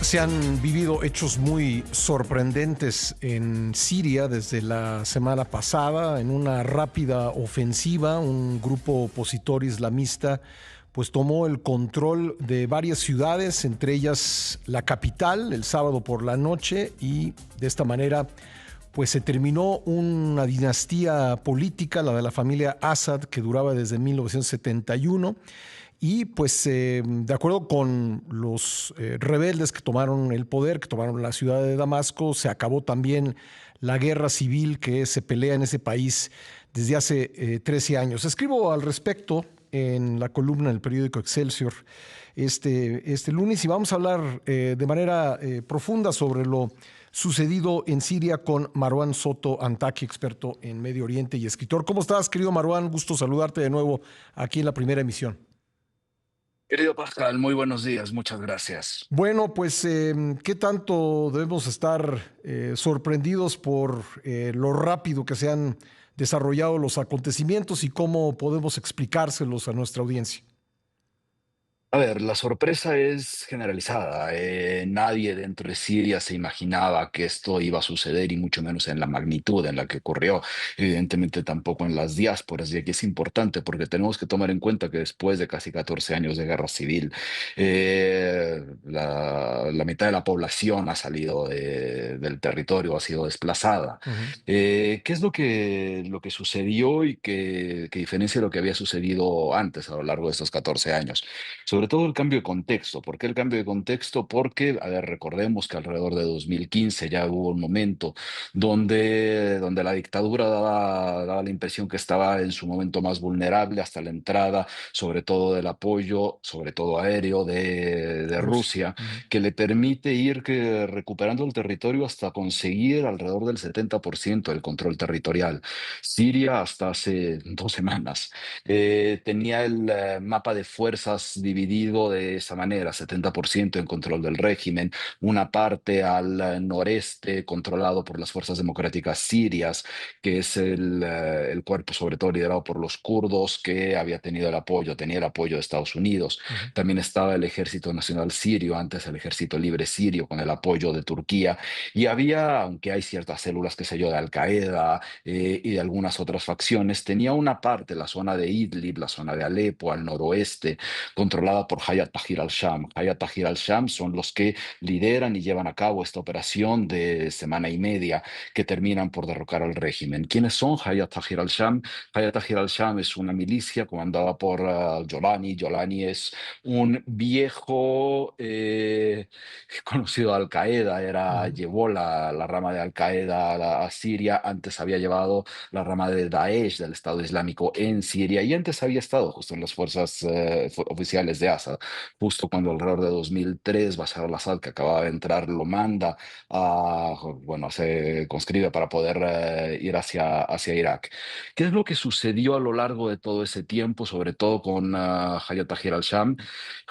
Se han vivido hechos muy sorprendentes en Siria desde la semana pasada. En una rápida ofensiva, un grupo opositor islamista pues tomó el control de varias ciudades, entre ellas la capital, el sábado por la noche, y de esta manera pues se terminó una dinastía política, la de la familia Assad, que duraba desde 1971. Y pues de acuerdo con los rebeldes que tomaron el poder, que tomaron la ciudad de Damasco, se acabó también la guerra civil que se pelea en ese país desde hace 13 años. Escribo al respecto en la columna del periódico Excelsior este lunes, y vamos a hablar de manera profunda sobre lo sucedido en Siria con Marwan Soto Antaki, experto en Medio Oriente y escritor. ¿Cómo estás, querido Marwan? Gusto saludarte de nuevo aquí en la primera emisión. Querido Pascal, muy buenos días, muchas gracias. Bueno, pues, ¿qué tanto debemos estar sorprendidos por lo rápido que se han desarrollado los acontecimientos y cómo podemos explicárselos a nuestra audiencia? A ver, la sorpresa es generalizada. Nadie dentro de Siria se imaginaba que esto iba a suceder y mucho menos en la magnitud en la que ocurrió. Evidentemente tampoco en las diásporas, y aquí es importante porque tenemos que tomar en cuenta que después de casi 14 años de guerra civil, la mitad de la población ha salido del territorio, ha sido desplazada. Ujú. ¿Qué es lo que sucedió y que diferencia de lo que había sucedido antes a lo largo de estos 14 años? Sobre todo el cambio de contexto. ¿Por qué el cambio de contexto? Porque, a ver, recordemos que alrededor de 2015 ya hubo un momento donde la dictadura daba la impresión que estaba en su momento más vulnerable hasta la entrada, sobre todo del apoyo, sobre todo aéreo, de Rusia. Rusia, Ujú. que le permite ir recuperando el territorio hasta conseguir alrededor del 70% del control territorial. Siria hasta hace 2 semanas tenía el mapa de fuerzas dividido de esa manera: 70% en control del régimen, una parte al noreste controlado por las fuerzas democráticas sirias, que es el cuerpo sobre todo liderado por los kurdos, que tenía el apoyo de Estados Unidos. Ujú. También estaba el Ejército Nacional Sirio, antes el Ejército Libre Sirio, con el apoyo de Turquía, y había, aunque hay ciertas células, qué sé yo, de Al-Qaeda y de algunas otras facciones, tenía una parte, la zona de Idlib, la zona de Alepo, al noroeste, controlada por Hayat Tahrir al-Sham. Hayat Tahrir al-Sham son los que lideran y llevan a cabo esta operación de semana y media que terminan por derrocar al régimen. ¿Quiénes son Hayat Tahrir al-Sham? Hayat Tahrir al-Sham es una milicia comandada por Jolani. Jolani es un viejo conocido de Al-Qaeda, Ujú. llevó la rama de Al-Qaeda a Siria, antes había llevado la rama de Daesh, del Estado Islámico en Siria, y antes había estado justo en las fuerzas oficiales de Assad. Justo cuando alrededor de 2003 Bashar al-Assad, que acababa de entrar, lo manda bueno, se conscribe para poder ir hacia Irak. ¿Qué es lo que sucedió a lo largo de todo ese tiempo, sobre todo con Hayat Tahrir al-Sham?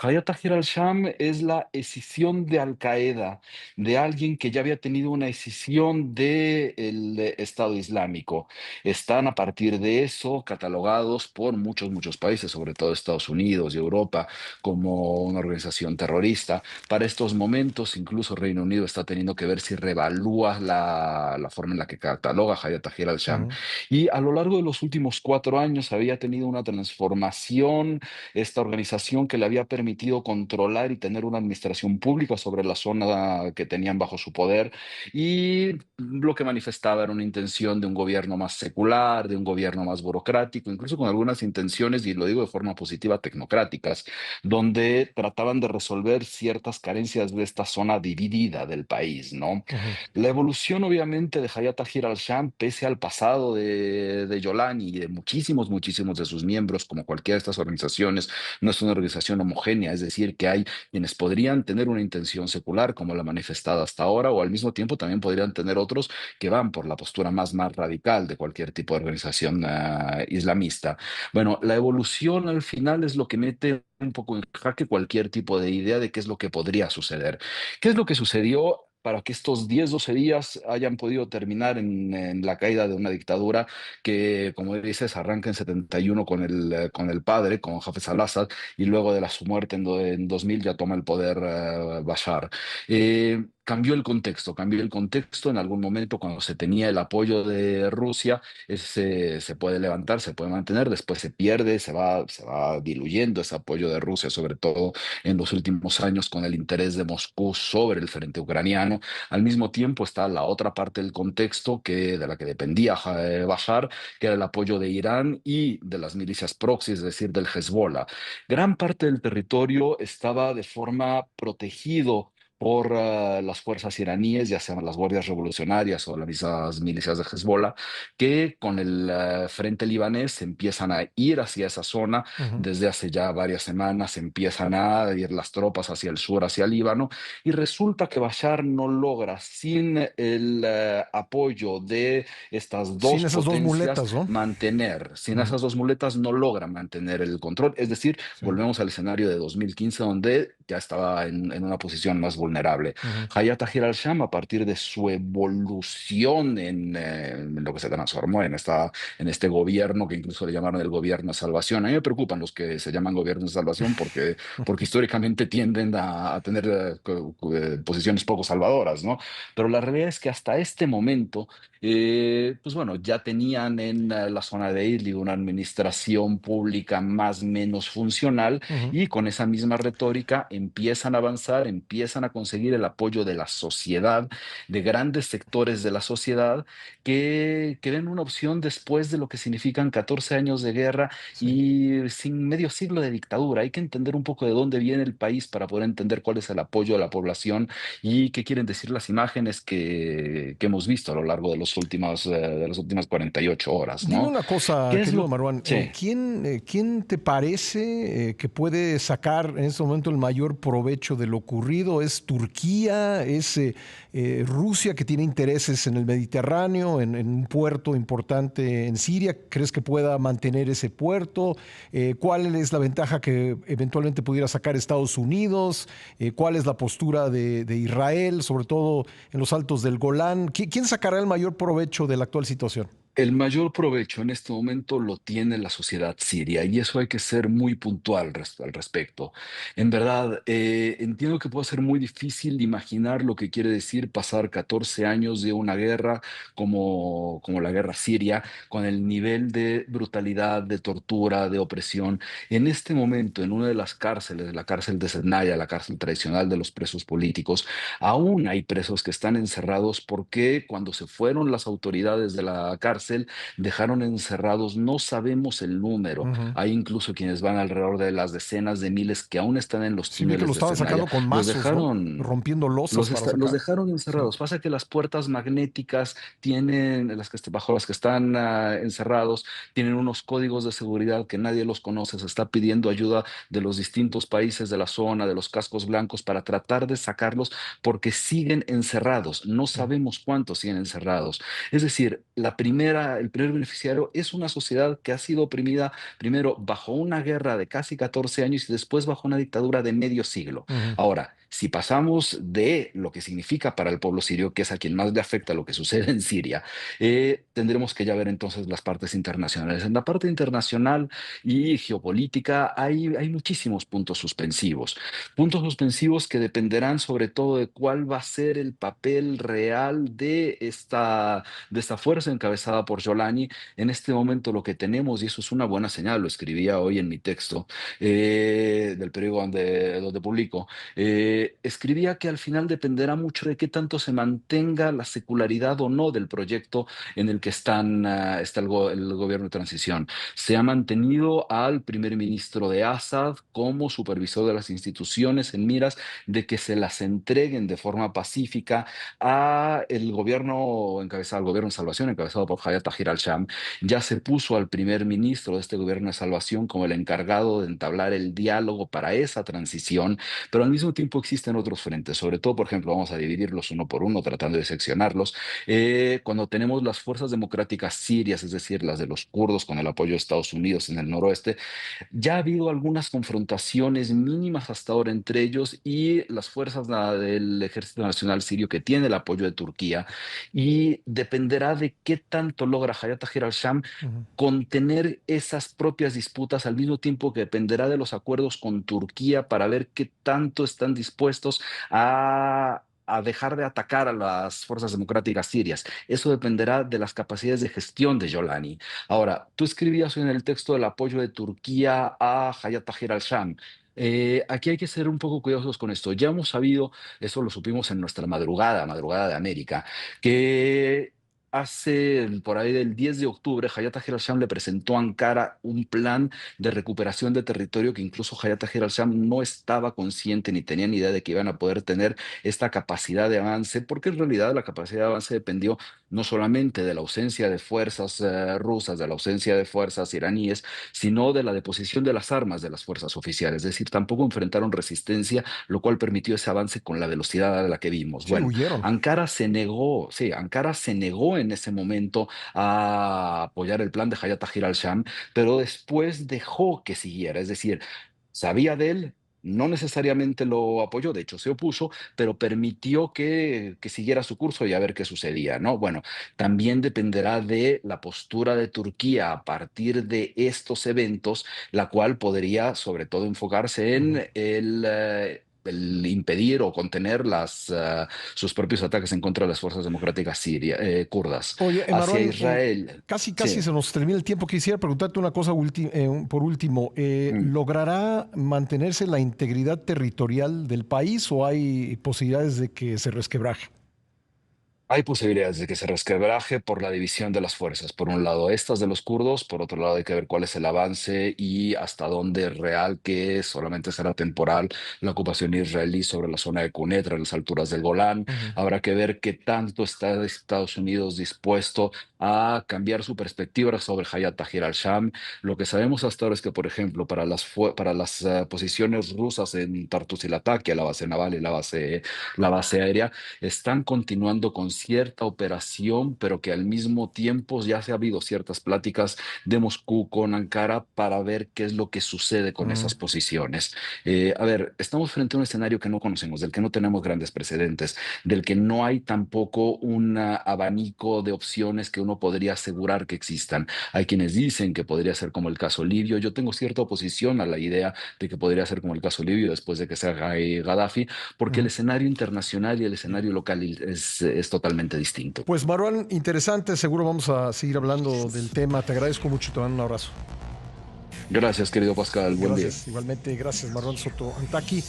Hayat Tahrir al-Sham es la escisión de Al-Qaeda, de alguien que ya había tenido una escisión del Estado Islámico. Están a partir de eso catalogados por muchos, muchos países, sobre todo Estados Unidos y Europa, como una organización terrorista. Para estos momentos, incluso Reino Unido está teniendo que ver si revalúa la forma en la que cataloga Hayat Tahrir al-Sham. Ujú. Y a lo largo de los últimos 4 años había tenido una transformación esta organización, que le había permitido controlar y tener una administración pública sobre la zona que tenían bajo su poder, y lo que manifestaba era una intención de un gobierno más secular, de un gobierno más burocrático, incluso con algunas intenciones, y lo digo de forma positiva, tecnocráticas, donde trataban de resolver ciertas carencias de esta zona dividida del país, ¿no? Ujú. La evolución, obviamente, de Hayat Tahrir al-Sham, pese al pasado de Yolani y de muchísimos, muchísimos de sus miembros, como cualquiera de estas organizaciones, no es una organización homogénea, es decir, que hay quienes podrían tener una intención secular, como la manifestada hasta ahora, o al mismo tiempo también podrían tener otros que van por la postura más radical de cualquier tipo de organización islamista. Bueno, la evolución al final es lo que mete un poco en jaque cualquier tipo de idea de qué es lo que podría suceder. ¿Qué es lo que sucedió? para que estos 10 12 días hayan podido terminar en la caída de una dictadura que, como dices, arranca en 71 con el padre, con Hafez al-Assad, y luego de su muerte en 2000 ya toma el poder Bashar. Cambió el contexto en algún momento cuando se tenía el apoyo de Rusia, se puede levantar, se puede mantener, después se pierde, se va diluyendo ese apoyo de Rusia, sobre todo en los últimos años con el interés de Moscú sobre el frente ucraniano. Al mismo tiempo está la otra parte del contexto de la que dependía Bashar, que era el apoyo de Irán y de las milicias proxy, es decir, del Hezbollah. Gran parte del territorio estaba de forma protegido por las fuerzas iraníes, ya sean las guardias revolucionarias o las mismas milicias de Hezbollah, que con el frente libanés empiezan a ir hacia esa zona. Ujú. Desde hace ya varias semanas empiezan a ir las tropas hacia el sur, hacia el Líbano, y resulta que Bashar no logra, sin el apoyo de estas Sin dos esas dos potencias, muletas, ¿no? sin Ujú. esas dos muletas no logra mantener el control. Es decir, Sí. volvemos al escenario de 2015, donde ya estaba en una posición más vulnerable. Ujú. Hayat Tahrir al-Sham, a partir de su evolución en lo que se transformó en este gobierno, que incluso le llamaron el gobierno de salvación. A mí me preocupan los que se llaman gobiernos de salvación porque históricamente tienden a tener posiciones poco salvadoras, ¿no? Pero la realidad es que hasta este momento, pues bueno, ya tenían en la zona de Idlib una administración pública más o menos funcional, Ujú. y con esa misma retórica empiezan a avanzar, empiezan a conseguir el apoyo de la sociedad, de grandes sectores de la sociedad que ven una opción después de lo que significan 14 años de guerra Sí. y sin medio siglo de dictadura. Hay que entender un poco de dónde viene el país para poder entender cuál es el apoyo de la población y qué quieren decir las imágenes que hemos visto a lo largo de las últimas 48 horas, Dime ¿no? una cosa, ¿Qué es querido lo? Marwan, Sí. ¿quién te parece que puede sacar en este momento el mayor provecho de lo ocurrido? ¿Es Turquía? ¿Es Rusia, que tiene intereses en el Mediterráneo, en un puerto importante en Siria? ¿Crees que pueda mantener ese puerto? ¿Cuál es la ventaja que eventualmente pudiera sacar Estados Unidos? ¿Cuál es la postura de Israel, sobre todo en los altos del Golán? ¿Quién sacará el mayor provecho de la actual situación? El mayor provecho en este momento lo tiene la sociedad siria, y eso hay que ser muy puntual al respecto. En verdad, entiendo que puede ser muy difícil imaginar lo que quiere decir pasar 14 años de una guerra como la guerra siria, con el nivel de brutalidad, de tortura, de opresión. En este momento, en una de las cárceles, la cárcel de Sednaya, la cárcel tradicional de los presos políticos, aún hay presos que están encerrados porque cuando se fueron las autoridades de la cárcel, dejaron encerrados, no sabemos el número. Ujú. Hay incluso quienes van alrededor de las decenas de miles que aún están en los Sí, vi que lo túneles de estaban Sednaya. sacando con Los mazos, ¿no? dejaron Rompiendo losas para los sacar. dejaron Sí. encerrados. Pasa que las puertas magnéticas tienen, bajo las que están encerrados, tienen unos códigos de seguridad que nadie los conoce. Se está pidiendo ayuda de los distintos países de la zona, de los cascos blancos, para tratar de sacarlos porque siguen encerrados. No Ujú. sabemos cuántos siguen encerrados. Es decir, el primer beneficiario es una sociedad que ha sido oprimida primero bajo una guerra de casi 14 años y después bajo una dictadura de medio siglo. Ujú. Ahora, si pasamos de lo que significa para el pueblo sirio, que es a quien más le afecta lo que sucede en Siria, tendremos que ya ver entonces las partes internacionales. En la parte internacional y geopolítica hay muchísimos puntos suspensivos que dependerán sobre todo de cuál va a ser el papel real de esta fuerza encabezada por Jolani. En este momento lo que tenemos, y eso es una buena señal, lo escribía hoy en mi texto del periódico donde publico, escribía que al final dependerá mucho de qué tanto se mantenga la secularidad o no del proyecto en el que está el gobierno de transición. Se ha mantenido al primer ministro de Assad como supervisor de las instituciones en miras de que se las entreguen de forma pacífica a al gobierno de salvación encabezado por Hayat Tahrir al-Sham. Ya se puso al primer ministro de este gobierno de salvación como el encargado de entablar el diálogo para esa transición, pero al mismo tiempo existen otros frentes, sobre todo, por ejemplo, vamos a dividirlos uno por uno, tratando de seccionarlos. Cuando tenemos las fuerzas democráticas sirias, es decir, las de los kurdos con el apoyo de Estados Unidos en el noroeste, ya ha habido algunas confrontaciones mínimas hasta ahora entre ellos y las fuerzas del Ejército Nacional Sirio que tiene el apoyo de Turquía y dependerá de qué tanto logra Hayat Tahrir al-Sham Ujú. contener esas propias disputas al mismo tiempo que dependerá de los acuerdos con Turquía para ver qué tanto están dispuestos a dejar de atacar a las fuerzas democráticas sirias. Eso dependerá de las capacidades de gestión de Yolani. Ahora, tú escribías en el texto el apoyo de Turquía a Hayat Tahrir al-Sham. Aquí hay que ser un poco cuidadosos con esto. Ya hemos sabido, eso lo supimos en nuestra madrugada, madrugada de América, que hace por ahí del 10 de octubre, Hayat Tahrir al-Sham le presentó a Ankara un plan de recuperación de territorio que incluso Hayat Tahrir al-Sham no estaba consciente ni tenía ni idea de que iban a poder tener esta capacidad de avance, porque en realidad la capacidad de avance dependió no solamente de la ausencia de fuerzas rusas, de la ausencia de fuerzas iraníes, sino de la deposición de las armas de las fuerzas oficiales. Es decir, tampoco enfrentaron resistencia, lo cual permitió ese avance con la velocidad a la que vimos. Sí, Bueno, huyeron. Ankara se negó, sí, Ankara se negó en ese momento a apoyar el plan de Hayat Tahrir al-Sham, pero después dejó que siguiera, es decir, sabía de él, no necesariamente lo apoyó, de hecho se opuso, pero permitió que siguiera su curso y a ver qué sucedía, ¿no? Bueno, también dependerá de la postura de Turquía a partir de estos eventos, la cual podría sobre todo enfocarse Ujú. en el impedir o contener sus propios ataques en contra de las fuerzas democráticas kurdas. Oye, Hacia Marwan, Israel, casi sí. se nos termina el tiempo. Quisiera preguntarte una cosa por último. Mm. ¿Logrará mantenerse la integridad territorial del país o hay posibilidades de que se resquebraje? Hay posibilidades de que se resquebraje por la división de las fuerzas. Por un lado, estas de los kurdos, por otro lado, hay que ver cuál es el avance y hasta dónde es real que solamente será temporal la ocupación israelí sobre la zona de Quneitra, en las alturas del Golán. Ujú. Habrá que ver qué tanto está Estados Unidos dispuesto a cambiar su perspectiva sobre Hayat Tahrir al-Sham. Lo que sabemos hasta ahora es que, por ejemplo, para las posiciones rusas en Tartus y Latakia, la base naval y la base aérea, están continuando con cierta operación, pero que al mismo tiempo ya se ha habido ciertas pláticas de Moscú con Ankara para ver qué es lo que sucede con Mm. esas posiciones. A ver, estamos frente a un escenario que no conocemos, del que no tenemos grandes precedentes, del que no hay tampoco un abanico de opciones que uno podría asegurar que existan. Hay quienes dicen que podría ser como el caso libio. Yo tengo cierta oposición a la idea de que podría ser como el caso libio después de que se haga Gaddafi, porque el Ujú. escenario internacional y el escenario local es totalmente distinto. Pues Marwan, interesante. Seguro vamos a seguir hablando del tema. Te agradezco mucho. Te mando un abrazo. Gracias, querido Pascal. Buen día. Gracias. Igualmente, gracias, Marwan Soto Antaki.